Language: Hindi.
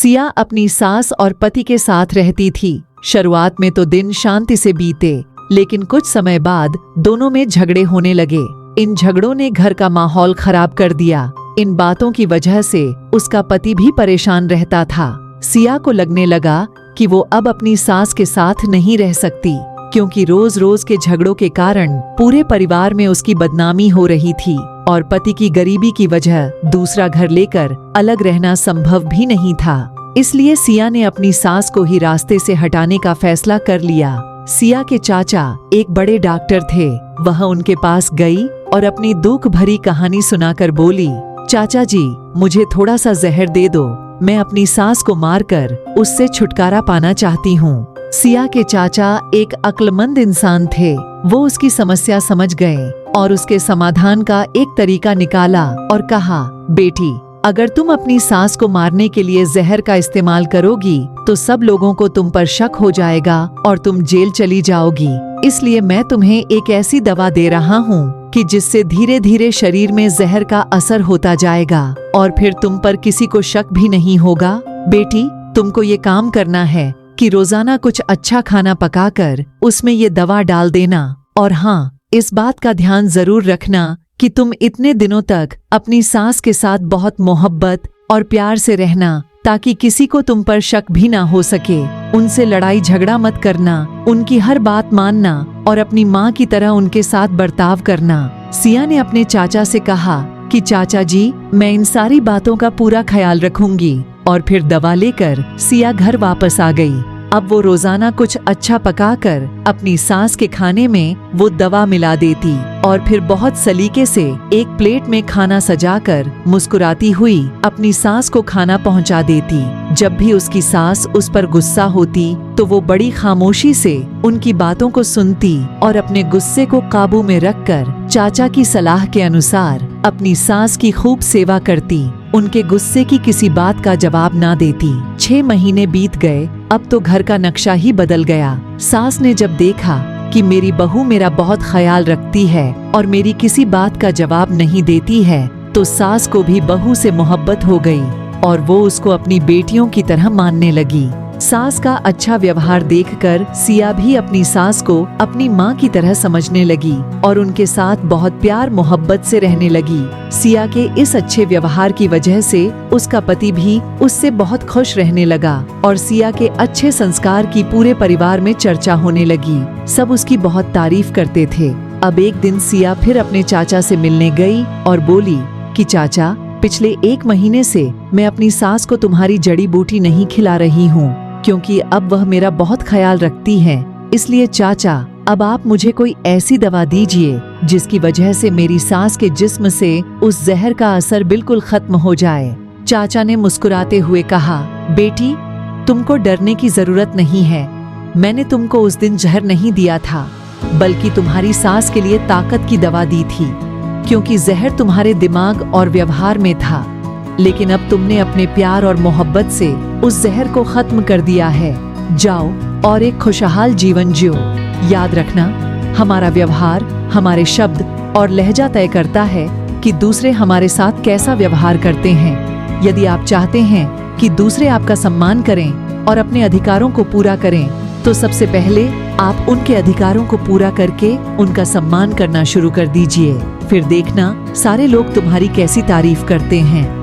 सिया अपनी सास और पति के साथ रहती थी। शुरुआत में तो दिन शांति से बीते, लेकिन कुछ समय बाद दोनों में झगड़े होने लगे। इन झगड़ों ने घर का माहौल खराब कर दिया। इन बातों की वजह से उसका पति भी परेशान रहता था। सिया को लगने लगा कि वो अब अपनी सास के साथ नहीं रह सकती, क्योंकि रोज रोज के झगड़ों के कारण पूरे परिवार में उसकी बदनामी हो रही थी और पति की गरीबी की वजह दूसरा घर लेकर अलग रहना संभव भी नहीं था। इसलिए सिया ने अपनी सास को ही रास्ते से हटाने का फैसला कर लिया। सिया के चाचा एक बड़े डॉक्टर थे। वह उनके पास गई और अपनी दुख भरी कहानी सुनाकर बोली, चाचा जी, मुझे थोड़ा सा जहर दे दो। मैं अपनी सास को मारकर उससे छुटकारा पाना चाहती हूँ। सिया के चाचा एक अक्लमंद इंसान थे। वो उसकी समस्या समझ गए और उसके समाधान का एक तरीका निकाला और कहा, बेटी, अगर तुम अपनी सास को मारने के लिए जहर का इस्तेमाल करोगी तो सब लोगों को तुम पर शक हो जाएगा और तुम जेल चली जाओगी। इसलिए मैं तुम्हें एक ऐसी दवा दे रहा हूँ कि जिससे धीरे धीरे शरीर में जहर का असर होता जाएगा और फिर तुम पर किसी को शक भी नहीं होगा। बेटी, तुमको ये काम करना है कि रोजाना कुछ अच्छा खाना पकाकर उसमें ये दवा डाल देना। और हाँ, इस बात का ध्यान जरूर रखना कि तुम इतने दिनों तक अपनी सास के साथ बहुत मोहब्बत और प्यार से रहना, ताकि किसी को तुम पर शक भी ना हो सके। उनसे लड़ाई झगड़ा मत करना, उनकी हर बात मानना और अपनी माँ की तरह उनके साथ बर्ताव करना। सिया ने अपने चाचा से कहा कि चाचा जी, मैं इन सारी बातों का पूरा ख्याल रखूंगी। और फिर दवा लेकर सिया घर वापस आ गई। अब वो रोजाना कुछ अच्छा पकाकर अपनी सास के खाने में वो दवा मिला देती और फिर बहुत सलीके से एक प्लेट में खाना सजाकर मुस्कुराती हुई अपनी सास को खाना पहुंचा देती। जब भी उसकी सास उस पर गुस्सा होती तो वो बड़ी खामोशी से उनकी बातों को सुनती और अपने गुस्से को काबू में रखकर चाचा की सलाह के अनुसार अपनी सास की खूब सेवा करती, उनके गुस्से की किसी बात का जवाब ना देती। 6 महीने बीत गए। अब तो घर का नक्शा ही बदल गया। सास ने जब देखा कि मेरी बहू मेरा बहुत ख्याल रखती है और मेरी किसी बात का जवाब नहीं देती है, तो सास को भी बहू से मोहब्बत हो गई और वो उसको अपनी बेटियों की तरह मानने लगी। सास का अच्छा व्यवहार देखकर सिया भी अपनी सास को अपनी माँ की तरह समझने लगी और उनके साथ बहुत प्यार मोहब्बत से रहने लगी। सिया के इस अच्छे व्यवहार की वजह से उसका पति भी उससे बहुत खुश रहने लगा और सिया के अच्छे संस्कार की पूरे परिवार में चर्चा होने लगी। सब उसकी बहुत तारीफ करते थे। अब एक दिन सिया फिर अपने चाचा से मिलने गई और बोली कि चाचा, पिछले 1 महीने से मैं अपनी सास को तुम्हारी जड़ी बूटी नहीं खिला रही हूँ, क्योंकि अब वह मेरा बहुत ख्याल रखती है। इसलिए चाचा, अब आप मुझे कोई ऐसी दवा दीजिए जिसकी वजह से मेरी सास के जिस्म से उस जहर का असर बिल्कुल खत्म हो जाए। चाचा ने मुस्कुराते हुए कहा, बेटी, तुमको डरने की जरूरत नहीं है। मैंने तुमको उस दिन जहर नहीं दिया था, बल्कि तुम्हारी सास के लिए ताकत की दवा दी थी, क्योंकि जहर तुम्हारे दिमाग और व्यवहार में था। लेकिन अब तुमने अपने प्यार और मोहब्बत से उस जहर को खत्म कर दिया है। जाओ और एक खुशहाल जीवन जियो। याद रखना, हमारा व्यवहार, हमारे शब्द और लहजा तय करता है कि दूसरे हमारे साथ कैसा व्यवहार करते हैं। यदि आप चाहते हैं कि दूसरे आपका सम्मान करें और अपने अधिकारों को पूरा करें, तो सबसे पहले आप उनके अधिकारों को पूरा करके उनका सम्मान करना शुरू कर दीजिए। फिर देखना सारे लोग तुम्हारी कैसी तारीफ करते हैं।